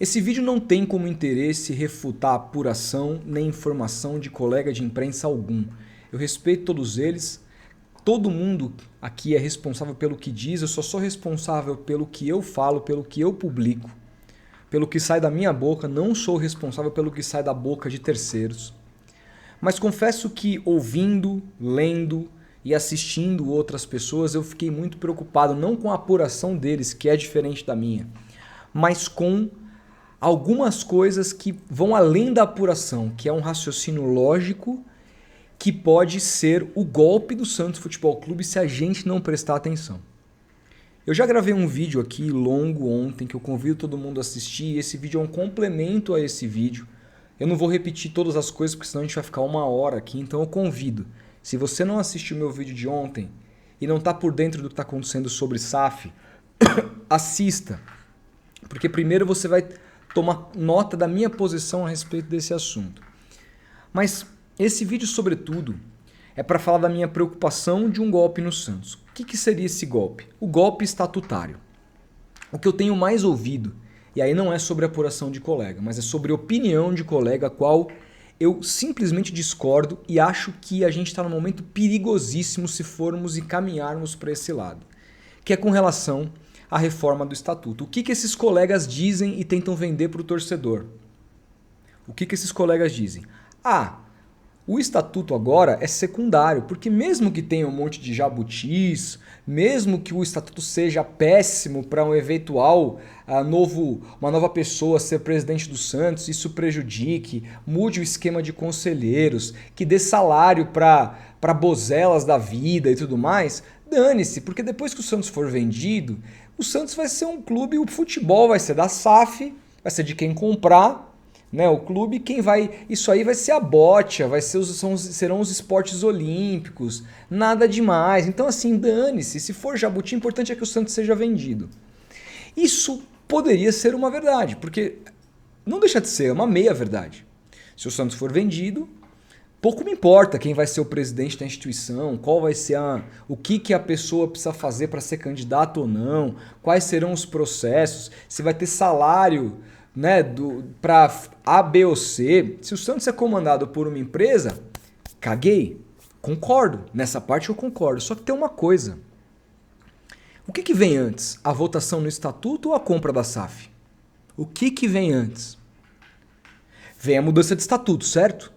Esse vídeo não tem como interesse refutar a apuração nem informação de colega de imprensa algum. Eu respeito todos eles, todo mundo aqui é responsável pelo que diz, eu só sou responsável pelo que eu falo, pelo que eu publico, pelo que sai da minha boca, não sou responsável pelo que sai da boca de terceiros. Mas confesso que ouvindo, lendo e assistindo outras pessoas, eu fiquei muito preocupado, não com a apuração deles, que é diferente da minha, mas com algumas coisas que vão além da apuração, que é um raciocínio lógico que pode ser o golpe do Santos Futebol Clube se a gente não prestar atenção. Eu já gravei um vídeo aqui longo ontem que eu convido todo mundo a assistir, e esse vídeo é um complemento a esse vídeo. Eu não vou repetir todas as coisas porque senão a gente vai ficar 1 hora aqui, então eu convido. Se você não assistiu o meu vídeo de ontem e não está por dentro do que está acontecendo sobre SAF, assista. Porque primeiro você vai tomar nota da minha posição a respeito desse assunto. Mas esse vídeo, sobretudo, é para falar da minha preocupação de um golpe no Santos. O que seria esse golpe? O golpe estatutário. O que eu tenho mais ouvido, e aí não é sobre apuração de colega, mas é sobre opinião de colega, a qual eu simplesmente discordo e acho que a gente está num momento perigosíssimo se formos e caminharmos para esse lado, que é com relação à reforma do estatuto. O que esses colegas dizem e tentam vender para o torcedor? O que esses colegas dizem? O estatuto agora é secundário, porque mesmo que tenha um monte de jabutis, mesmo que o estatuto seja péssimo para um eventual uma nova pessoa ser presidente do Santos, isso prejudique, mude o esquema de conselheiros, que dê salário para bozelas da vida e tudo mais, dane-se, porque depois que o Santos for vendido, o Santos vai ser um clube, o futebol vai ser da SAF, vai ser de quem comprar, né, o clube, isso aí vai ser a bocha, serão os esportes olímpicos, nada demais. Então assim, dane-se, se for jabuti, o importante é que o Santos seja vendido. Isso poderia ser uma verdade, porque não deixa de ser uma meia verdade. Se o Santos for vendido, pouco me importa quem vai ser o presidente da instituição, qual vai ser o que a pessoa precisa fazer para ser candidato ou não, quais serão os processos, se vai ter salário, né, para A, B ou C. Se o Santos é comandado por uma empresa, caguei. Concordo, nessa parte eu concordo. Só que tem uma coisa. O que vem antes? A votação no estatuto ou a compra da SAF? O que vem antes? Vem a mudança de estatuto, certo?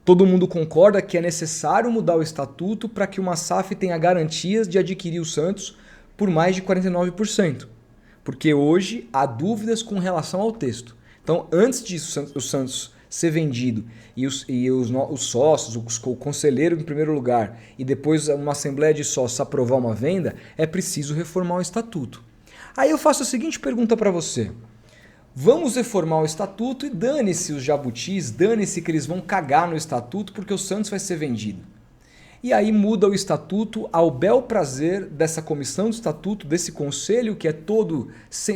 Todo mundo concorda que é necessário mudar o estatuto para que uma SAF tenha garantias de adquirir o Santos por mais de 49%. Porque hoje há dúvidas com relação ao texto. Então, antes disso, o Santos ser vendido e os sócios, o conselheiro em primeiro lugar, e depois uma assembleia de sócios aprovar uma venda, é preciso reformar o estatuto. Aí eu faço a seguinte pergunta para você. Vamos reformar o estatuto e dane-se os jabutis, dane-se que eles vão cagar no estatuto porque o Santos vai ser vendido. E aí muda o estatuto ao bel prazer dessa comissão do estatuto, desse conselho que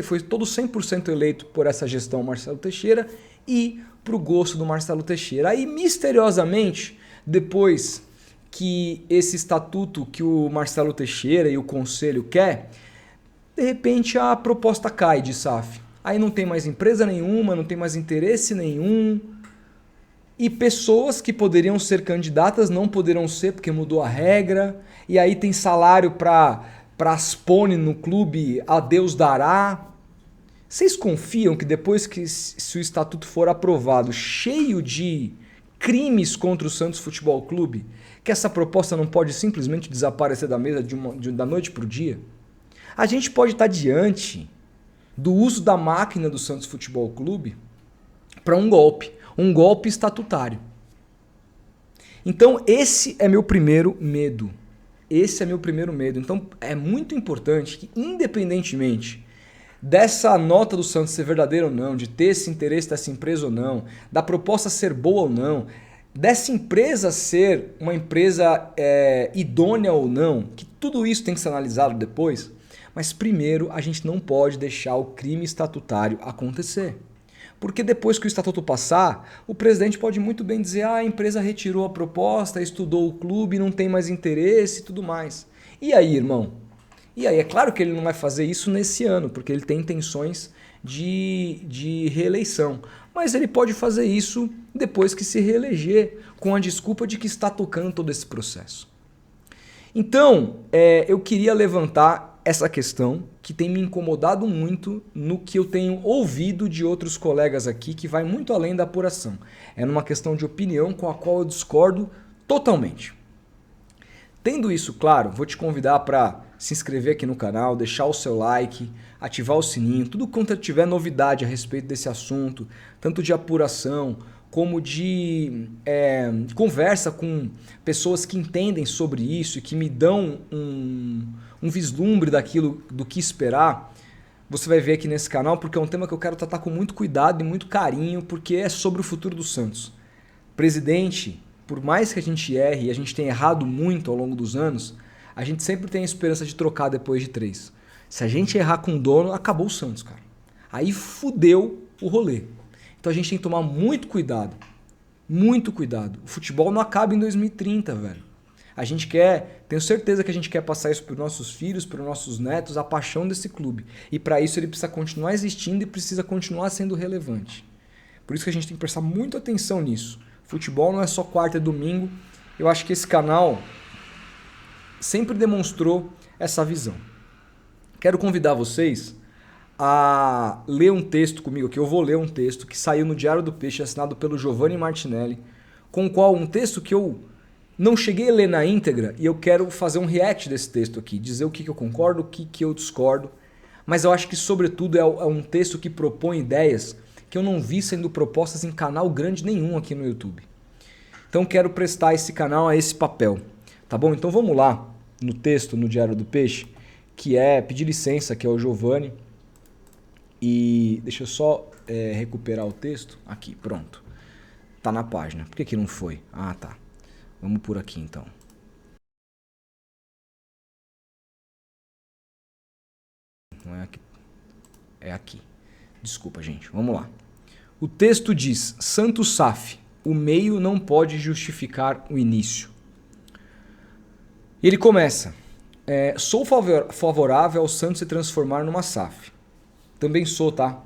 foi todo 100% eleito por essa gestão Marcelo Teixeira e para o gosto do Marcelo Teixeira. Aí misteriosamente, depois que esse estatuto que o Marcelo Teixeira e o conselho quer, de repente a proposta cai de SAF. Aí não tem mais empresa nenhuma, não tem mais interesse nenhum. E pessoas que poderiam ser candidatas não poderão ser porque mudou a regra. E aí tem salário para Aspone no clube, a Deus dará. Vocês confiam que depois que se o estatuto for aprovado, cheio de crimes contra o Santos Futebol Clube, que essa proposta não pode simplesmente desaparecer da mesa da noite para o dia? A gente pode estar diante do uso da máquina do Santos Futebol Clube para um golpe estatutário. Então esse é meu primeiro medo. Então é muito importante que, independentemente dessa nota do Santos ser verdadeira ou não, de ter esse interesse dessa empresa ou não, da proposta ser boa ou não, dessa empresa ser uma empresa idônea ou não, que tudo isso tem que ser analisado depois, mas primeiro a gente não pode deixar o crime estatutário acontecer. Porque depois que o estatuto passar, o presidente pode muito bem dizer: a empresa retirou a proposta, estudou o clube, não tem mais interesse e tudo mais. E aí, irmão? E aí, é claro que ele não vai fazer isso nesse ano, porque ele tem intenções de reeleição. Mas ele pode fazer isso depois que se reeleger, com a desculpa de que está tocando todo esse processo. Então, eu queria levantar essa questão que tem me incomodado muito no que eu tenho ouvido de outros colegas aqui, que vai muito além da apuração. É numa questão de opinião com a qual eu discordo totalmente. Tendo isso claro, vou te convidar para se inscrever aqui no canal, deixar o seu like, ativar o sininho, tudo quanto tiver novidade a respeito desse assunto, tanto de apuração como de conversa com pessoas que entendem sobre isso e que me dão um vislumbre daquilo, do que esperar. Você vai ver aqui nesse canal, porque é um tema que eu quero tratar com muito cuidado e muito carinho, porque é sobre o futuro do Santos. Presidente, por mais que a gente erre e a gente tenha errado muito ao longo dos anos, a gente sempre tem a esperança de trocar depois de 3. Se a gente errar com o dono, acabou o Santos, cara. Aí fudeu o rolê. Então a gente tem que tomar muito cuidado. Muito cuidado. O futebol não acaba em 2030, velho. A gente quer, tenho certeza que a gente quer passar isso para os nossos filhos, para os nossos netos, a paixão desse clube. E para isso ele precisa continuar existindo e precisa continuar sendo relevante. Por isso que a gente tem que prestar muita atenção nisso. Futebol não é só quarta e domingo. Eu acho que esse canal sempre demonstrou essa visão. Quero convidar vocês a ler um texto comigo aqui. Eu vou ler um texto que saiu no Diário do Peixe, assinado pelo Giovanni Martinelli, com o qual um texto que eu não cheguei a ler na íntegra e eu quero fazer um react desse texto aqui, dizer o que eu concordo, o que eu discordo, mas eu acho que sobretudo é um texto que propõe ideias que eu não vi sendo propostas em canal grande nenhum aqui no YouTube. Então quero prestar esse canal a esse papel, tá bom? Então vamos lá no texto, no Diário do Peixe, que é pedir licença, que é o Giovanni, e deixa eu só recuperar o texto, aqui, pronto, tá na página, por que não foi? Ah, tá, vamos por aqui então. Não é aqui, é aqui, desculpa gente, vamos lá. O texto diz: Santos SAF, o meio não pode justificar o início. E ele começa: sou favorável ao Santos se transformar numa SAF. Também sou, tá?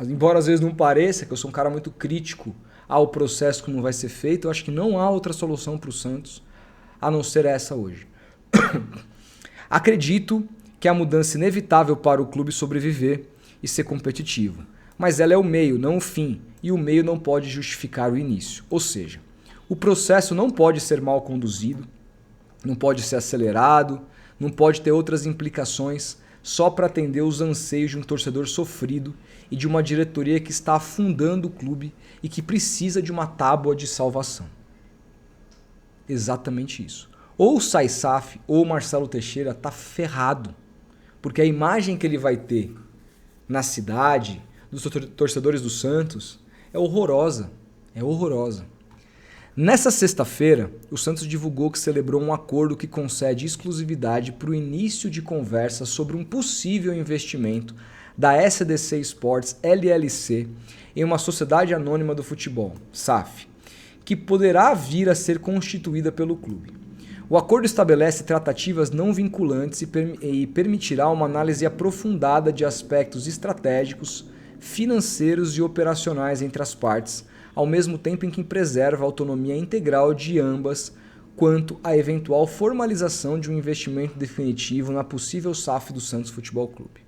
Embora às vezes não pareça, que eu sou um cara muito crítico ao processo como vai ser feito, eu acho que não há outra solução para o Santos a não ser essa hoje. Acredito que a mudança é inevitável para o clube sobreviver e ser competitivo. Mas ela é o meio, não o fim, e o meio não pode justificar o início. Ou seja, o processo não pode ser mal conduzido, não pode ser acelerado, não pode ter outras implicações só para atender os anseios de um torcedor sofrido e de uma diretoria que está afundando o clube e que precisa de uma tábua de salvação. Exatamente isso. Ou sai SAF ou o Marcelo Teixeira tá ferrado, porque a imagem que ele vai ter na cidade, dos torcedores do Santos, é horrorosa. É horrorosa. Nessa sexta-feira, o Santos divulgou que celebrou um acordo que concede exclusividade para o início de conversa sobre um possível investimento da SDC Sports LLC em uma sociedade anônima do futebol, SAF, que poderá vir a ser constituída pelo clube. O acordo estabelece tratativas não vinculantes e permitirá uma análise aprofundada de aspectos estratégicos, financeiros e operacionais entre as partes, ao mesmo tempo em que preserva a autonomia integral de ambas quanto à eventual formalização de um investimento definitivo na possível SAF do Santos Futebol Clube.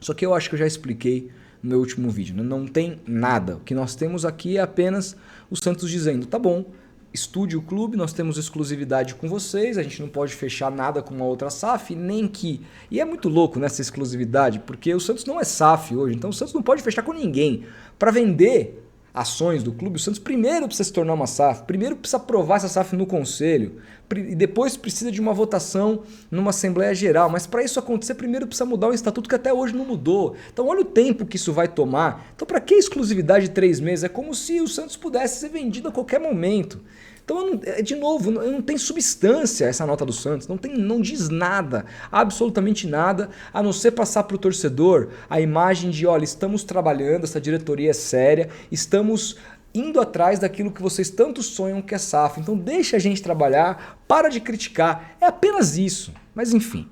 Só que eu acho que eu já expliquei no meu último vídeo, né? Não tem nada. O que nós temos aqui é apenas o Santos dizendo: tá bom, estude o clube, nós temos exclusividade com vocês, a gente não pode fechar nada com uma outra SAF, nem que... E é muito louco nessa exclusividade, porque o Santos não é SAF hoje, então o Santos não pode fechar com ninguém. Para vender ações do clube, o Santos primeiro precisa se tornar uma SAF, primeiro precisa aprovar essa SAF no conselho, e depois precisa de uma votação numa Assembleia Geral, mas para isso acontecer, primeiro precisa mudar o estatuto que até hoje não mudou. Então olha o tempo que isso vai tomar. Então para que exclusividade de 3 meses? É como se o Santos pudesse ser vendido a qualquer momento. Então, de novo, não tem substância essa nota do Santos, não diz nada, absolutamente nada, a não ser passar para o torcedor a imagem de: olha, estamos trabalhando, essa diretoria é séria, estamos indo atrás daquilo que vocês tanto sonham que é SAF, então deixa a gente trabalhar, para de criticar, é apenas isso. Mas enfim,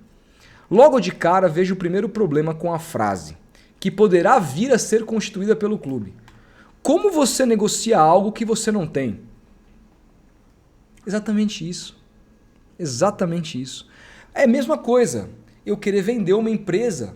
logo de cara vejo o primeiro problema com a frase, que poderá vir a ser constituída pelo clube. Como você negocia algo que você não tem? Exatamente isso. Exatamente isso. É a mesma coisa. Eu querer vender uma empresa.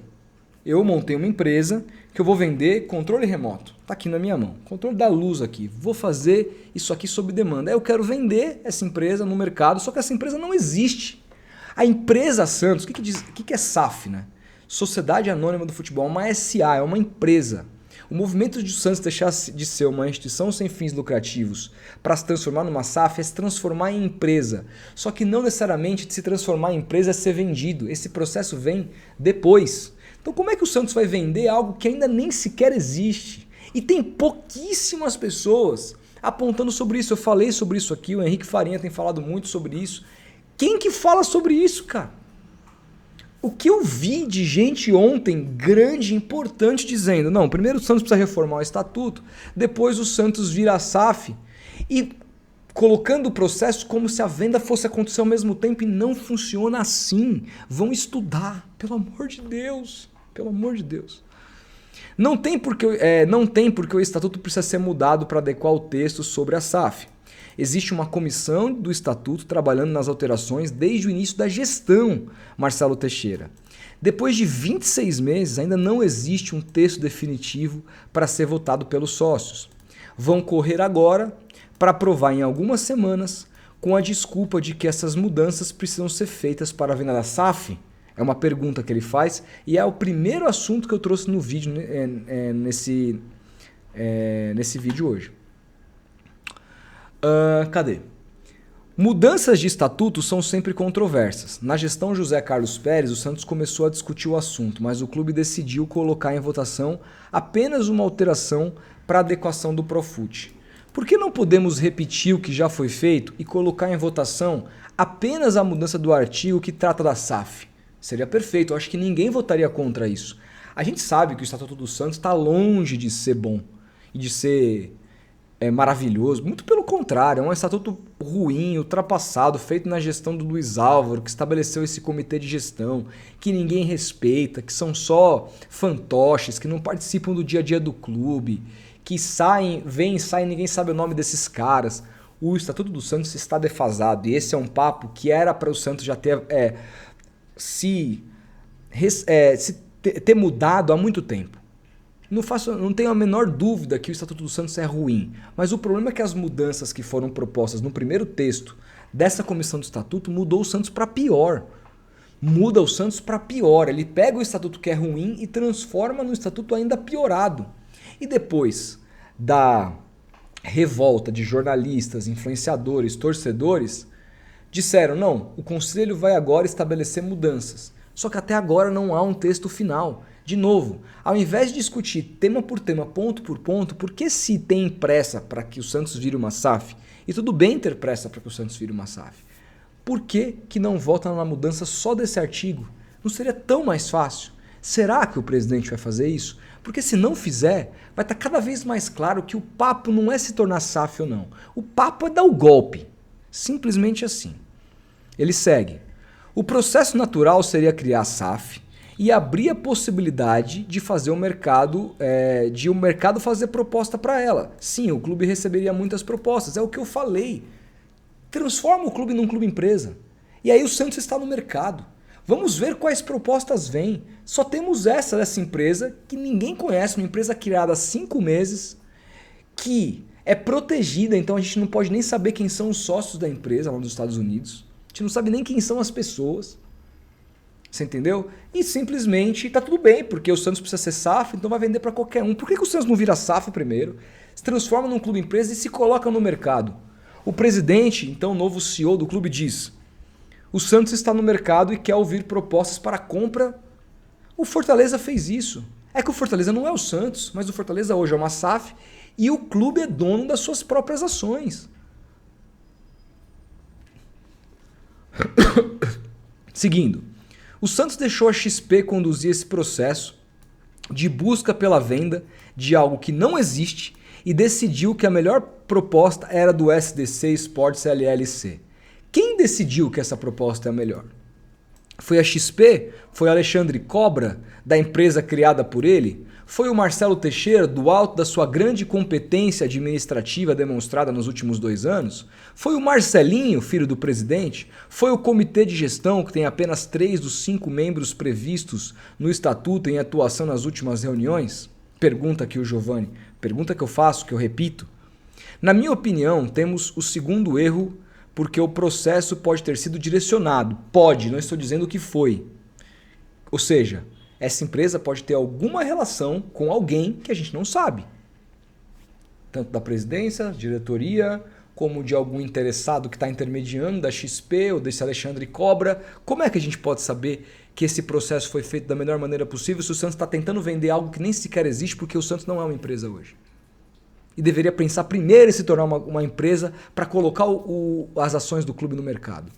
Eu montei uma empresa que eu vou vender controle remoto. Está aqui na minha mão. Controle da luz aqui. Vou fazer isso aqui sob demanda. Aí eu quero vender essa empresa no mercado, só que essa empresa não existe. A empresa Santos, o que é SAF, né? Sociedade Anônima do Futebol, uma SA, é uma empresa. O movimento de Santos deixar de ser uma instituição sem fins lucrativos para se transformar numa SAF é se transformar em empresa. Só que não necessariamente de se transformar em empresa é ser vendido. Esse processo vem depois. Então como é que o Santos vai vender algo que ainda nem sequer existe? E tem pouquíssimas pessoas apontando sobre isso. Eu falei sobre isso aqui, o Henrique Farinha tem falado muito sobre isso. Quem que fala sobre isso, cara? O que eu vi de gente ontem grande, importante, dizendo, não, primeiro o Santos precisa reformar o estatuto, depois o Santos vira a SAF e colocando o processo como se a venda fosse acontecer ao mesmo tempo, e não funciona assim. Vão estudar, pelo amor de Deus, pelo amor de Deus. Não tem porque o estatuto precisa ser mudado para adequar o texto sobre a SAF. Existe uma comissão do Estatuto trabalhando nas alterações desde o início da gestão, Marcelo Teixeira. Depois de 26 meses, ainda não existe um texto definitivo para ser votado pelos sócios. Vão correr agora para aprovar em algumas semanas, com a desculpa de que essas mudanças precisam ser feitas para a venda da SAF? É uma pergunta que ele faz e é o primeiro assunto que eu trouxe no vídeo, nesse vídeo hoje. Cadê? Mudanças de estatuto são sempre controversas. Na gestão José Carlos Pérez, o Santos começou a discutir o assunto, mas o clube decidiu colocar em votação apenas uma alteração para adequação do Profut. Por que não podemos repetir o que já foi feito e colocar em votação apenas a mudança do artigo que trata da SAF? Seria perfeito, eu acho que ninguém votaria contra isso. A gente sabe que o Estatuto do Santos está longe de ser bom e de ser maravilhoso, muito pelo contrário, é um estatuto ruim, ultrapassado, feito na gestão do Luiz Álvaro, que estabeleceu esse comitê de gestão, que ninguém respeita, que são só fantoches, que não participam do dia a dia do clube, que saem, vêm e saem, ninguém sabe o nome desses caras. O Estatuto do Santos está defasado, e esse é um papo que era para o Santos já ter ter mudado há muito tempo. Não tenho a menor dúvida que o Estatuto do Santos é ruim, mas o problema é que as mudanças que foram propostas no primeiro texto dessa comissão do Estatuto mudou o Santos para pior. Muda o Santos para pior. Ele pega o Estatuto que é ruim e transforma no Estatuto ainda piorado. E depois da revolta de jornalistas, influenciadores, torcedores, disseram, não, o Conselho vai agora estabelecer mudanças. Só que até agora não há um texto final. De novo, ao invés de discutir tema por tema, ponto por ponto, por que se tem pressa para que o Santos vire uma SAF? E tudo bem ter pressa para que o Santos vire uma SAF. Por que não vota na mudança só desse artigo? Não seria tão mais fácil? Será que o presidente vai fazer isso? Porque se não fizer, vai estar cada vez mais claro que o papo não é se tornar SAF ou não. O papo é dar o golpe. Simplesmente assim. Ele segue. O processo natural seria criar a SAF e abrir a possibilidade de fazer o mercado fazer proposta para ela. Sim, o clube receberia muitas propostas, é o que eu falei. Transforma o clube num clube empresa. E aí o Santos está no mercado. Vamos ver quais propostas vêm. Só temos dessa empresa que ninguém conhece, uma empresa criada há 5 meses, que é protegida, então a gente não pode nem saber quem são os sócios da empresa lá nos Estados Unidos. A gente não sabe nem quem são as pessoas. Você entendeu? E simplesmente tá tudo bem, porque o Santos precisa ser SAF, então vai vender para qualquer um. Por que o Santos não vira SAF primeiro, se transforma num clube empresa e se coloca no mercado? O presidente, então o novo CEO do clube, diz: o Santos está no mercado e quer ouvir propostas para compra. O Fortaleza fez isso. É que o Fortaleza não é o Santos, mas o Fortaleza hoje é uma SAF e o clube é dono das suas próprias ações. Seguindo. O Santos deixou a XP conduzir esse processo de busca pela venda de algo que não existe e decidiu que a melhor proposta era do SDC Sports LLC. Quem decidiu que essa proposta é a melhor? Foi a XP? Foi Alexandre Cobra, da empresa criada por ele? Foi o Marcelo Teixeira, do alto da sua grande competência administrativa demonstrada nos últimos 2 anos? Foi o Marcelinho, filho do presidente? Foi o comitê de gestão, que tem apenas 3 dos 5 membros previstos no estatuto em atuação nas últimas reuniões? Pergunta aqui o Giovanni. Pergunta que eu faço, que eu repito. Na minha opinião, temos o segundo erro, porque o processo pode ter sido direcionado. Pode, não estou dizendo que foi. Ou seja, essa empresa pode ter alguma relação com alguém que a gente não sabe. Tanto da presidência, diretoria, como de algum interessado que está intermediando, da XP ou desse Alexandre Cobra. Como é que a gente pode saber que esse processo foi feito da melhor maneira possível se o Santos está tentando vender algo que nem sequer existe, porque o Santos não é uma empresa hoje? E deveria pensar primeiro em se tornar uma empresa para colocar as ações do clube no mercado.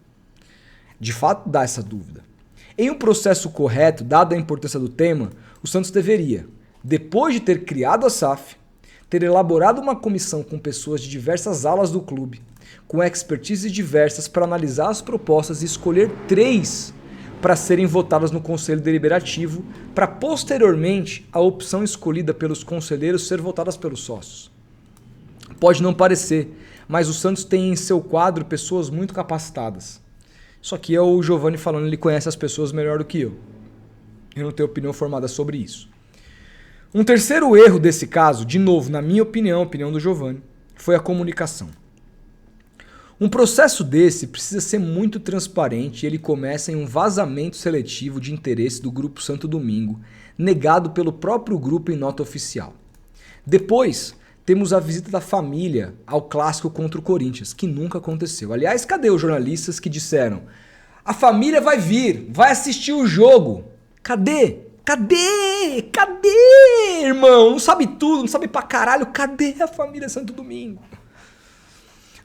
De fato, dá essa dúvida. Em um processo correto, dada a importância do tema, o Santos deveria, depois de ter criado a SAF, ter elaborado uma comissão com pessoas de diversas alas do clube, com expertise diversas para analisar as propostas e escolher 3 para serem votadas no Conselho Deliberativo, para posteriormente a opção escolhida pelos conselheiros ser votada pelos sócios. Pode não parecer, mas o Santos tem em seu quadro pessoas muito capacitadas. Isso aqui é o Giovanni falando, ele conhece as pessoas melhor do que eu. Eu não tenho opinião formada sobre isso. Um terceiro erro desse caso, de novo, na minha opinião, a opinião do Giovanni, foi a comunicação. Um processo desse precisa ser muito transparente e ele começa em um vazamento seletivo de interesse do Grupo Santo Domingo, negado pelo próprio grupo em nota oficial. Depois, temos a visita da família ao clássico contra o Corinthians, que nunca aconteceu. Aliás, cadê os jornalistas que disseram: a família vai vir, vai assistir o jogo? Cadê? Cadê? Cadê, irmão? Não sabe tudo, não sabe pra caralho. Cadê a família Santo Domingo?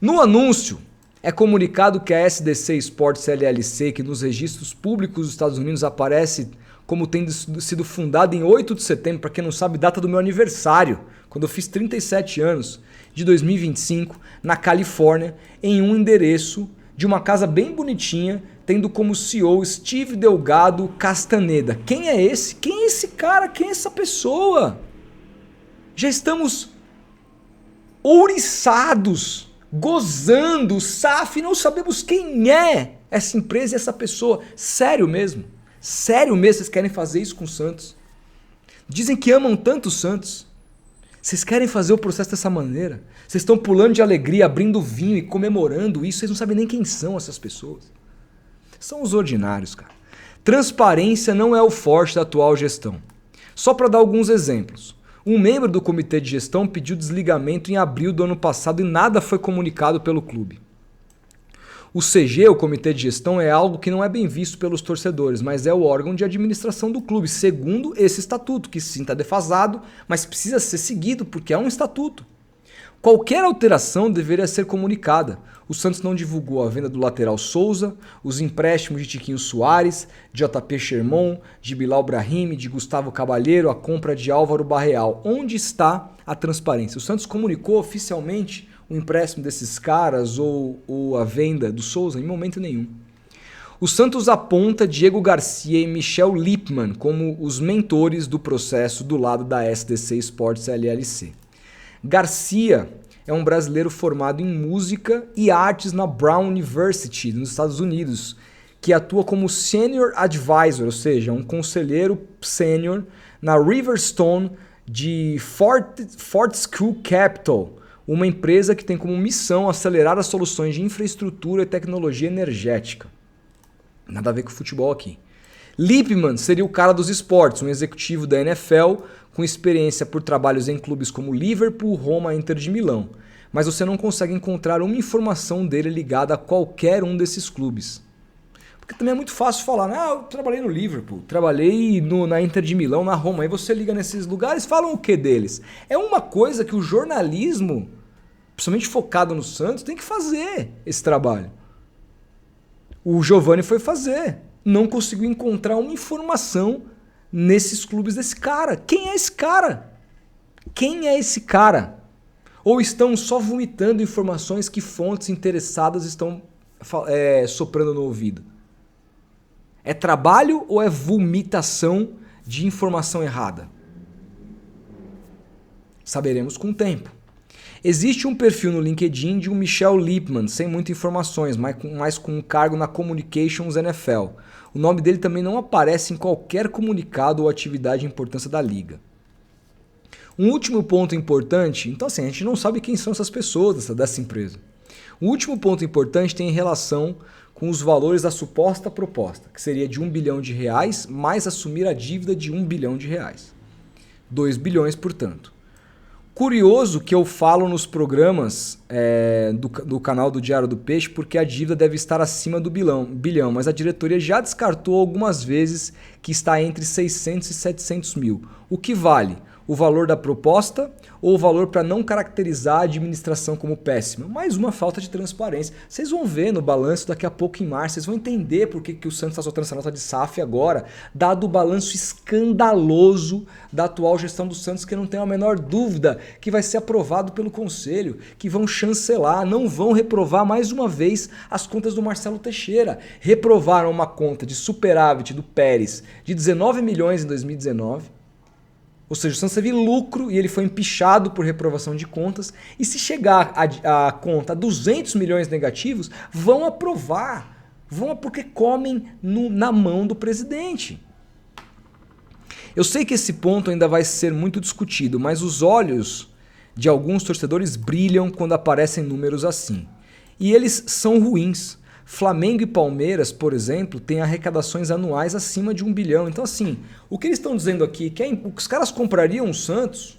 No anúncio, é comunicado que a SDC Sports LLC, que nos registros públicos dos Estados Unidos aparece como tendo sido fundada em 8 de setembro, para quem não sabe, data do meu aniversário, quando eu fiz 37 anos, de 2025, na Califórnia, em um endereço de uma casa bem bonitinha, tendo como CEO Steve Delgado Castaneda. Quem é esse? Quem é esse cara? Quem é essa pessoa? Já estamos ouriçados, gozando, SAF, não sabemos quem é essa empresa e essa pessoa. Sério mesmo? Sério mesmo vocês querem fazer isso com o Santos? Dizem que amam tanto o Santos. Vocês querem fazer o processo dessa maneira? Vocês estão pulando de alegria, abrindo vinho e comemorando isso. Vocês não sabem nem quem são essas pessoas. São os ordinários, cara. Transparência não é o forte da atual gestão. Só para dar alguns exemplos. Um membro do comitê de gestão pediu desligamento em abril do ano passado e nada foi comunicado pelo clube. O CG, o comitê de gestão, é algo que não é bem visto pelos torcedores, mas é o órgão de administração do clube, segundo esse estatuto, que sim está defasado, mas precisa ser seguido porque é um estatuto. Qualquer alteração deveria ser comunicada. O Santos não divulgou a venda do lateral Souza, os empréstimos de Tiquinho Soares, de JP Sherman, de Bilal Brahimi, de Gustavo Cabalheiro, a compra de Álvaro Barreal. Onde está a transparência? O Santos comunicou oficialmente o empréstimo desses caras ou a venda do Souza? Em momento nenhum. O Santos aponta Diego Garcia e Michel Lippmann como os mentores do processo do lado da SDC Sports LLC. Garcia é um brasileiro formado em música e artes na Brown University, nos Estados Unidos, que atua como Senior Advisor, ou seja, um conselheiro sênior na Riverstone de Fortescue Capital, uma empresa que tem como missão acelerar as soluções de infraestrutura e tecnologia energética. Nada a ver com futebol aqui. Lippmann seria o cara dos esportes, um executivo da NFL com experiência por trabalhos em clubes como Liverpool, Roma e Inter de Milão. Mas você não consegue encontrar uma informação dele ligada a qualquer um desses clubes. Porque também é muito fácil falar, eu trabalhei no Liverpool, trabalhei na Inter de Milão, na Roma. Aí você liga nesses lugares, falam o que deles? É uma coisa que o jornalismo, principalmente focado no Santos, tem que fazer esse trabalho. O Giovanni foi fazer. Não conseguiu encontrar uma informação nesses clubes desse cara. Quem é esse cara? Quem é esse cara? Ou estão só vomitando informações que fontes interessadas estão soprando no ouvido? É trabalho ou é vomitação de informação errada? Saberemos com o tempo. Existe um perfil no LinkedIn de um Michel Lipman, sem muitas informações, mas com um cargo na Communications NFL. O nome dele também não aparece em qualquer comunicado ou atividade de importância da liga. Um último ponto importante, então assim, a gente não sabe quem são essas pessoas dessa empresa. O último ponto importante tem relação com os valores da suposta proposta, que seria de R$1 bilhão, mais assumir a dívida de R$1 bilhão. 2 bilhões, portanto. Curioso que eu falo nos programas do canal do Diário do Peixe porque a dívida deve estar acima do bilhão, mas a diretoria já descartou algumas vezes que está entre 600 e 700 mil. O que vale? O valor da proposta ou o valor para não caracterizar a administração como péssima? Mais uma falta de transparência. Vocês vão ver no balanço daqui a pouco em março, vocês vão entender por que o Santos está soltando essa nota de SAF agora, dado o balanço escandaloso da atual gestão do Santos, que não tem a menor dúvida que vai ser aprovado pelo Conselho, que vão chancelar, não vão reprovar mais uma vez as contas do Marcelo Teixeira. Reprovaram uma conta de superávit do Pérez de 19 milhões em 2019, ou seja, o Santos teve lucro e ele foi empichado por reprovação de contas. E se chegar a conta a 200 milhões negativos, vão aprovar. Porque comem na mão do presidente. Eu sei que esse ponto ainda vai ser muito discutido, mas os olhos de alguns torcedores brilham quando aparecem números assim. E eles são ruins. Flamengo e Palmeiras, por exemplo, têm arrecadações anuais acima de 1 bilhão. Então, assim, o que eles estão dizendo aqui, que os caras comprariam o Santos,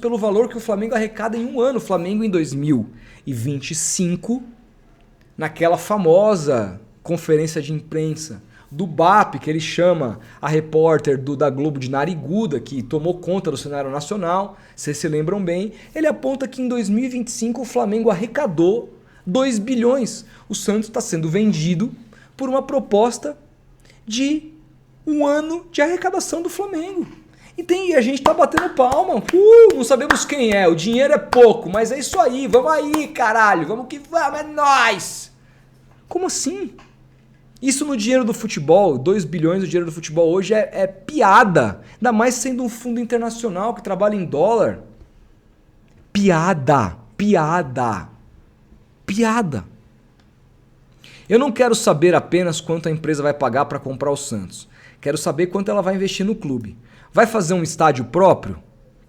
pelo valor que o Flamengo arrecada em um ano. O Flamengo em 2025, naquela famosa conferência de imprensa do BAP, que ele chama a repórter da Globo de nariguda, que tomou conta do cenário nacional, vocês se lembram bem, ele aponta que em 2025 o Flamengo arrecadou 2 bilhões. O Santos está sendo vendido por uma proposta de um ano de arrecadação do Flamengo. E a gente está batendo palma. Não sabemos quem é. O dinheiro é pouco, mas é isso aí. Vamos aí, caralho. Vamos que vamos, é nóis. Como assim? Isso no dinheiro do futebol, 2 bilhões do dinheiro do futebol hoje é piada. Ainda mais sendo um fundo internacional que trabalha em dólar. Piada. Eu não quero saber apenas quanto a empresa vai pagar para comprar o Santos. Quero saber quanto ela vai investir no clube. Vai fazer um estádio próprio?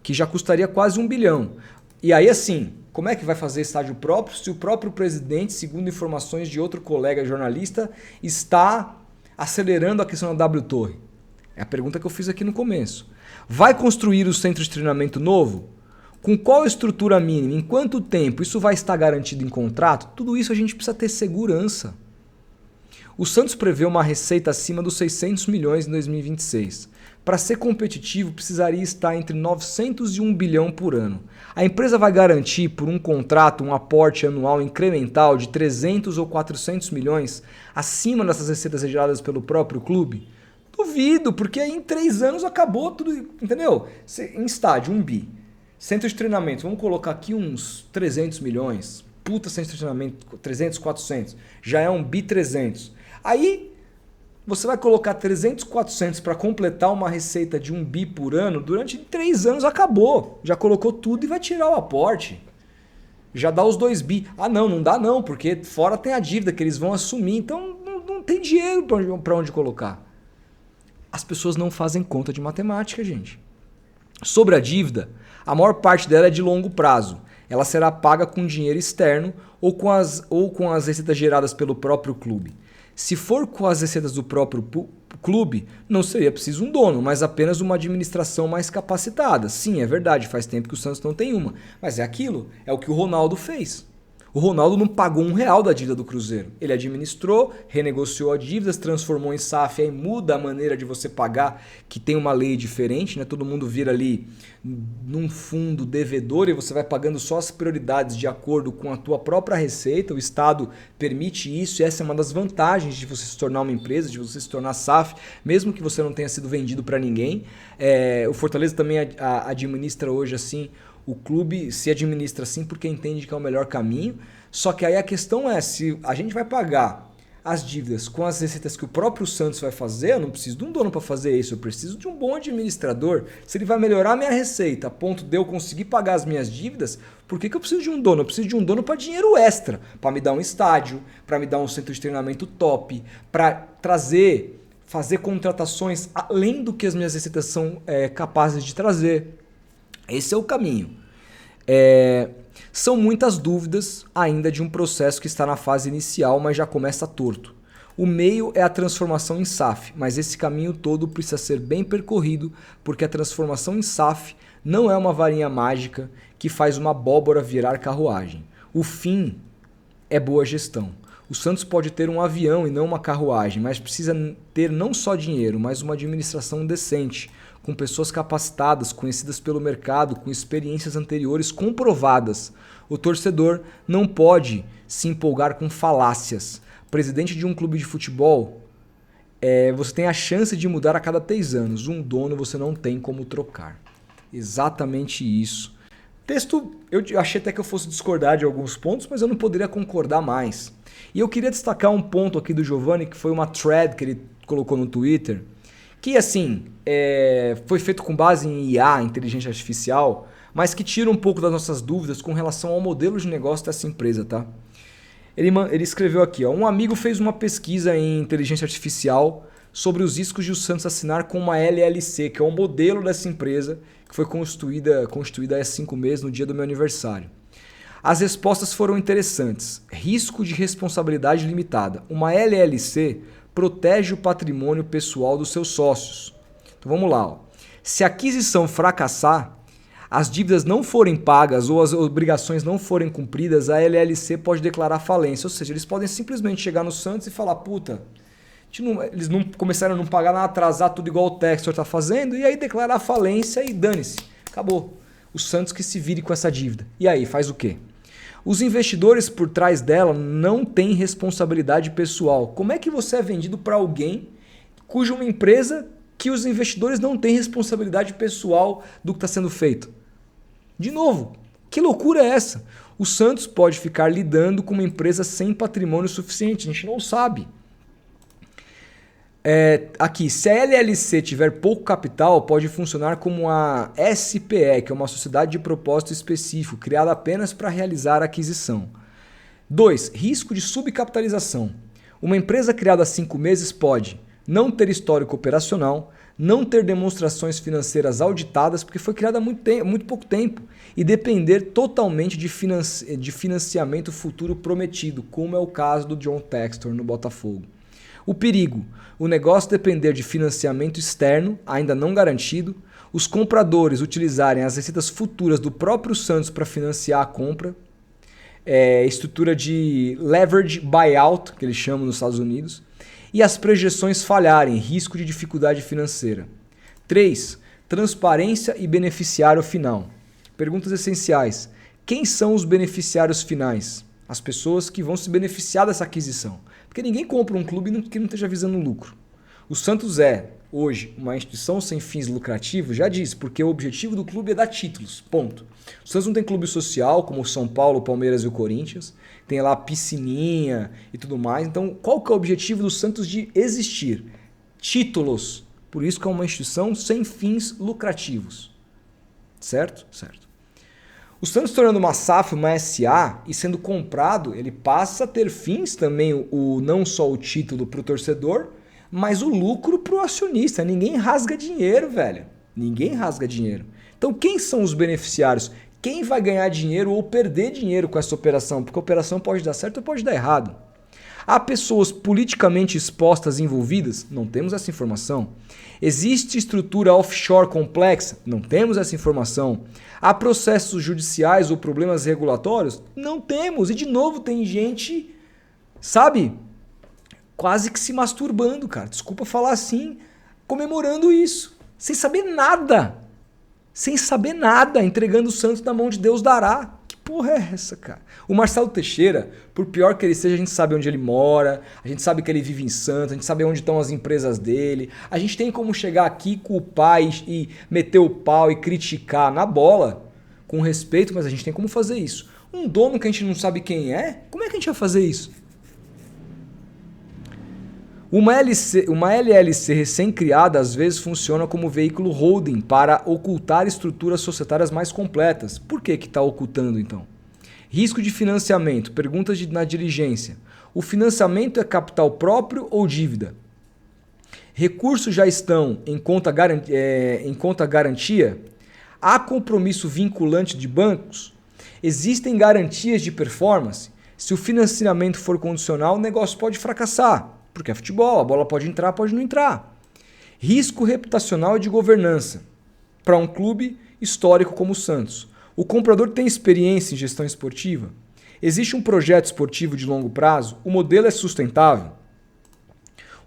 Que já custaria quase 1 bilhão. E aí assim, como é que vai fazer estádio próprio se o próprio presidente, segundo informações de outro colega jornalista, está acelerando a questão da W Torre? É a pergunta que eu fiz aqui no começo. Vai construir o centro de treinamento novo? Com qual estrutura mínima? Em quanto tempo? Isso vai estar garantido em contrato? Tudo isso a gente precisa ter segurança. O Santos prevê uma receita acima dos 600 milhões em 2026. Para ser competitivo, precisaria estar entre 900 e 1 bilhão por ano. A empresa vai garantir por um contrato um aporte anual incremental de 300 ou 400 milhões acima dessas receitas geradas pelo próprio clube? Duvido, porque aí em 3 anos acabou tudo, entendeu? Em estádio, 1 bi. Centro de treinamento, vamos colocar aqui uns 300 milhões. Puta centro de treinamento, 300, 400. Já é 1 bi 300. Aí você vai colocar 300, 400 para completar uma receita de 1 bi por ano. Durante 3 anos acabou. Já colocou tudo e vai tirar o aporte. Já dá os 2 bi. Ah não dá não, porque fora tem a dívida que eles vão assumir. Então não tem dinheiro para onde colocar. As pessoas não fazem conta de matemática, gente. Sobre a dívida, a maior parte dela é de longo prazo. Ela será paga com dinheiro externo ou com as receitas geradas pelo próprio clube. Se for com as receitas do próprio clube, não seria preciso um dono, mas apenas uma administração mais capacitada. Sim, é verdade, faz tempo que o Santos não tem uma. Mas é aquilo, é o que o Ronaldo fez. O Ronaldo não pagou R$1 da dívida do Cruzeiro. Ele administrou, renegociou a dívida, transformou em SAF, aí muda a maneira de você pagar, que tem uma lei diferente, né? Todo mundo vira ali num fundo devedor e você vai pagando só as prioridades de acordo com a tua própria receita. O Estado permite isso e essa é uma das vantagens de você se tornar uma empresa, de você se tornar SAF, mesmo que você não tenha sido vendido para ninguém. O Fortaleza também administra hoje assim. O clube se administra assim porque entende que é o melhor caminho. Só que aí a questão é, se a gente vai pagar as dívidas com as receitas que o próprio Santos vai fazer, eu não preciso de um dono para fazer isso, eu preciso de um bom administrador. Se ele vai melhorar a minha receita a ponto de eu conseguir pagar as minhas dívidas, por que eu preciso de um dono? Eu preciso de um dono para dinheiro extra, para me dar um estádio, para me dar um centro de treinamento top, para fazer contratações além do que as minhas receitas são capazes de trazer. Esse é o caminho. São muitas dúvidas ainda de um processo que está na fase inicial, mas já começa torto. O meio é a transformação em SAF, mas esse caminho todo precisa ser bem percorrido, porque a transformação em SAF não é uma varinha mágica que faz uma abóbora virar carruagem. O fim é boa gestão. O Santos pode ter um avião e não uma carruagem, mas precisa ter não só dinheiro, mas uma administração decente, com pessoas capacitadas, conhecidas pelo mercado, com experiências anteriores comprovadas. O torcedor não pode se empolgar com falácias. Presidente de um clube de futebol, você tem a chance de mudar a cada 3 anos. Um dono você não tem como trocar. Exatamente isso. Texto, eu achei até que eu fosse discordar de alguns pontos, mas eu não poderia concordar mais. E eu queria destacar um ponto aqui do Giovanni, que foi uma thread que ele colocou no Twitter, que assim, foi feito com base em IA, inteligência artificial, mas que tira um pouco das nossas dúvidas com relação ao modelo de negócio dessa empresa, tá? Ele escreveu aqui, ó, um amigo fez uma pesquisa em inteligência artificial sobre os riscos de o Santos assinar com uma LLC, que é o modelo dessa empresa, que foi constituída há 5 meses, no dia do meu aniversário. As respostas foram interessantes. Risco de responsabilidade limitada. Uma LLC protege o patrimônio pessoal dos seus sócios. Então vamos lá. Ó. Se a aquisição fracassar, as dívidas não forem pagas ou as obrigações não forem cumpridas, a LLC pode declarar falência. Ou seja, eles podem simplesmente chegar no Santos e falar, puta, eles não começaram a não pagar nada, atrasar tudo igual o Textor está fazendo, e aí declarar falência e dane-se. Acabou. O Santos que se vire com essa dívida. E aí, faz o quê? Os investidores por trás dela não têm responsabilidade pessoal. Como é que você é vendido para alguém cuja uma empresa que os investidores não têm responsabilidade pessoal do que está sendo feito? De novo, que loucura é essa? O Santos pode ficar lidando com uma empresa sem patrimônio suficiente, a gente não sabe. Aqui, se a LLC tiver pouco capital, pode funcionar como a SPE, que é uma sociedade de propósito específico, criada apenas para realizar a aquisição. 2. Risco de subcapitalização. Uma empresa criada há 5 meses pode não ter histórico operacional, não ter demonstrações financeiras auditadas, porque foi criada há muito pouco tempo, e depender totalmente de financiamento futuro prometido, como é o caso do John Textor no Botafogo. O perigo: o negócio depender de financiamento externo, ainda não garantido, os compradores utilizarem as receitas futuras do próprio Santos para financiar a compra, estrutura de leverage buyout, que eles chamam nos Estados Unidos, e as projeções falharem, risco de dificuldade financeira. 3. Transparência e beneficiário final. Perguntas essenciais. Quem são os beneficiários finais? As pessoas que vão se beneficiar dessa aquisição. Porque ninguém compra um clube que não esteja visando lucro. O Santos é, hoje, uma instituição sem fins lucrativos, já disse, porque o objetivo do clube é dar títulos, ponto. O Santos não tem clube social, como o São Paulo, o Palmeiras e o Corinthians, tem lá a piscininha e tudo mais. Então, qual que é o objetivo do Santos de existir? Títulos. Por isso que é uma instituição sem fins lucrativos. Certo? Certo. O Santos tornando uma SAF, uma SA, e sendo comprado, ele passa a ter fins também, não só o título para o torcedor, mas o lucro para o acionista. Ninguém rasga dinheiro, velho. Ninguém rasga dinheiro. Então quem são os beneficiários? Quem vai ganhar dinheiro ou perder dinheiro com essa operação? Porque a operação pode dar certo ou pode dar errado. Há pessoas politicamente expostas envolvidas? Não temos essa informação. Existe estrutura offshore complexa? Não temos essa informação. Há processos judiciais ou problemas regulatórios? Não temos. E de novo tem gente, sabe, quase que se masturbando, cara. Desculpa falar assim, comemorando isso. Sem saber nada. Sem saber nada. Entregando o Santos na mão de Deus dará. Que porra é essa, cara? O Marcelo Teixeira, por pior que ele seja, a gente sabe onde ele mora, a gente sabe que ele vive em Santos, a gente sabe onde estão as empresas dele, a gente tem como chegar aqui, culpar e meter o pau e criticar na bola, com respeito, mas a gente tem como fazer isso. Um dono que a gente não sabe quem é, como é que a gente vai fazer isso? Uma LLC recém-criada às vezes funciona como veículo holding para ocultar estruturas societárias mais completas. Por que está ocultando então? Risco de financiamento. Perguntas na diligência. O financiamento é capital próprio ou dívida? Recursos já estão em conta garantia? Há compromisso vinculante de bancos? Existem garantias de performance? Se o financiamento for condicional, o negócio pode fracassar. Porque é futebol, a bola pode entrar, pode não entrar. Risco reputacional e de governança. Para um clube histórico como o Santos. O comprador tem experiência em gestão esportiva? Existe um projeto esportivo de longo prazo? O modelo é sustentável?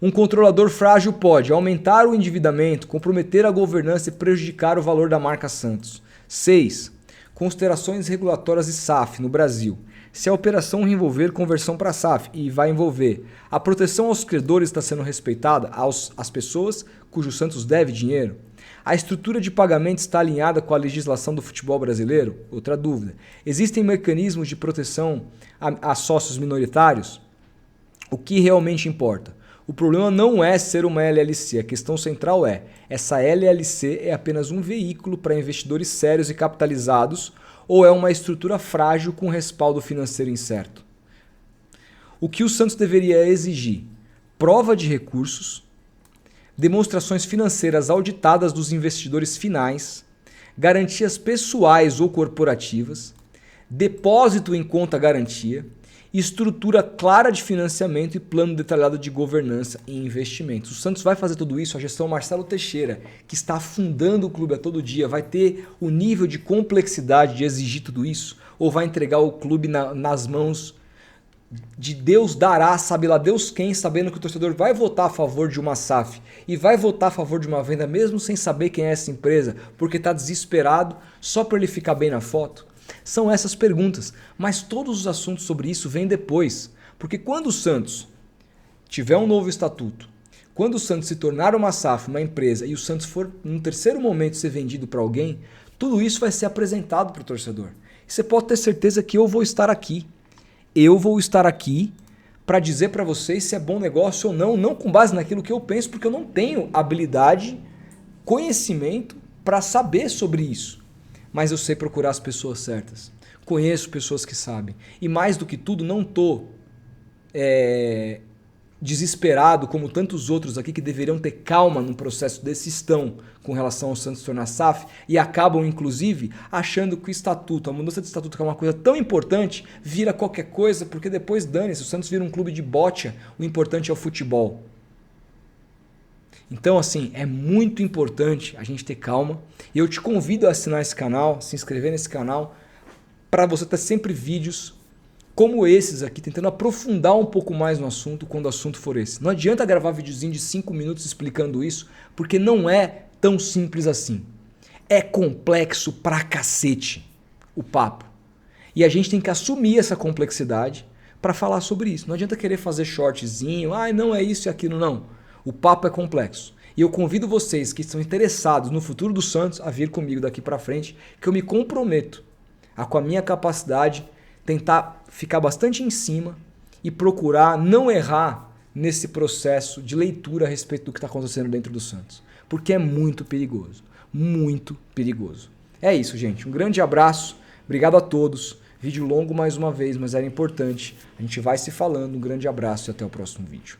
Um controlador frágil pode aumentar o endividamento, comprometer a governança e prejudicar o valor da marca Santos. 6. Considerações regulatórias e SAF no Brasil. Se a operação envolver conversão para SAF, e vai envolver, a proteção aos credores está sendo respeitada às pessoas cujo Santos deve dinheiro? A estrutura de pagamento está alinhada com a legislação do futebol brasileiro? Outra dúvida. Existem mecanismos de proteção a sócios minoritários? O que realmente importa? O problema não é ser uma LLC, a questão central é, essa LLC é apenas um veículo para investidores sérios e capitalizados ou é uma estrutura frágil com respaldo financeiro incerto? O que o Santos deveria exigir? Prova de recursos, demonstrações financeiras auditadas dos investidores finais, garantias pessoais ou corporativas, depósito em conta garantia, estrutura clara de financiamento e plano detalhado de governança e investimentos. O Santos vai fazer tudo isso, a gestão Marcelo Teixeira, que está afundando o clube a todo dia, vai ter o nível de complexidade de exigir tudo isso? Ou vai entregar o clube nas mãos de Deus dará, sabe lá Deus quem, sabendo que o torcedor vai votar a favor de uma SAF e vai votar a favor de uma venda mesmo sem saber quem é essa empresa, porque está desesperado só para ele ficar bem na foto? São essas perguntas, mas todos os assuntos sobre isso vêm depois, porque quando o Santos tiver um novo estatuto, quando o Santos se tornar uma SAF, uma empresa, e o Santos for, num terceiro momento, ser vendido para alguém, tudo isso vai ser apresentado para o torcedor. E você pode ter certeza que eu vou estar aqui. Eu vou estar aqui para dizer para vocês se é bom negócio ou não, não com base naquilo que eu penso, porque eu não tenho habilidade, conhecimento para saber sobre isso. Mas eu sei procurar as pessoas certas. Conheço pessoas que sabem. E mais do que tudo, não estou desesperado como tantos outros aqui que deveriam ter calma num processo desse estão com relação ao Santos tornar SAF e acabam, inclusive, achando que o estatuto, a mudança de estatuto, que é uma coisa tão importante, vira qualquer coisa, porque depois dane-se, o Santos vira um clube de bocha, o importante é o futebol. Então, assim, é muito importante a gente ter calma. E eu te convido a assinar esse canal, se inscrever nesse canal, para você ter sempre vídeos como esses aqui, tentando aprofundar um pouco mais no assunto quando o assunto for esse. Não adianta gravar videozinho de 5 minutos explicando isso, porque não é tão simples assim. É complexo pra cacete o papo. E a gente tem que assumir essa complexidade para falar sobre isso. Não adianta querer fazer shortzinho, não é isso e aquilo, não. O papo é complexo. E eu convido vocês que estão interessados no futuro do Santos a vir comigo daqui para frente, que eu me comprometo a, com a minha capacidade, tentar ficar bastante em cima e procurar não errar nesse processo de leitura a respeito do que está acontecendo dentro do Santos. Porque é muito perigoso. Muito perigoso. É isso, gente. Um grande abraço. Obrigado a todos. Vídeo longo mais uma vez, mas era importante. A gente vai se falando. Um grande abraço e até o próximo vídeo.